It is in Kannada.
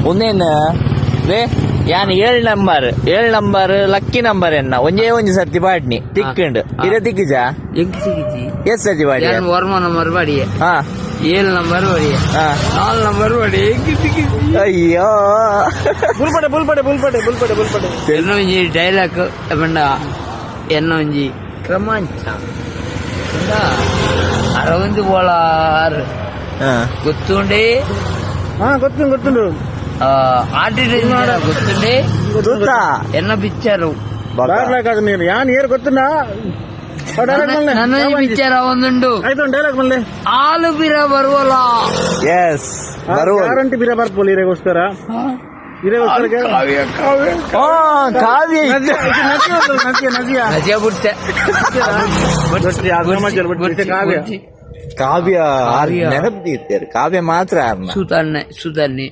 ಒಂದೇನು ರೇ ಯಾನ್ 7 ನಂಬರ್ ಲಕ್ಕಿ ನಂಬರ್ ಎನ್ನ ಒಂಜೇ ಸರ್ತಿ ಬಾಡ್ನಿ ತಿಕ್ಕಂಡು ಇರ ತಿಕ್ಕಿಜ ಎಸ್ ಸರ್ತಿ ಬಾಡಿ ವರ್ಮ ನಂಬರ್ ಬಾಡಿ ಹಾ 7 ನಂಬರ್ ಬಾಡಿ 4 ನಂಬರ್ ಬಾಡಿ ಅಯ್ಯೋ ಬುಲ್ಪಡೆ ಎನ್ನ ಒಂಜಿ ಡೈಲಾಗ್ ಪಂಡ ಎನ್ನ ಒಂಜಿ ಕ್ರಮಾಂಚ ಅರವಂದು ಬೋಳಾರ್ ಗೊತ್ತುಂಡೆ ಗೊತ್ತುಂಡು ಆರ್ಟಿಸ್ಟ್ ಗೊತ್ತುಂಡೆ ಗೊತ್ತಾ ಎನ್ನ ಪಿಕ್ಚರು ನೀನು ಯಾನ್ ಏರ್ ಗೊತ್ತುಂಡಾ ನನ್ನ ಪಿಕ್ಚರ್ ಒಂದುಂಡು ಆಯ್ತು ಡೈಲಾಗ್ ಮಲ್ಲೆ ಹಾಲು ಬಿರ ಬರುವಲ್ಲ ಎಸ್ ಬರುವ ಗ್ಯಾರಂಟಿ ಬಿರ ಬರ್ಬೋದು ಇರೆಗೋಸ್ಕರ ಕಾವ್ಯ ನಜಿಯ ಬುಟ್ಟೆ ಕಾವ್ಯ ನೆನಪು ಕಾವ್ಯ ಮಾತ್ರ ಸುತನ್ನೆ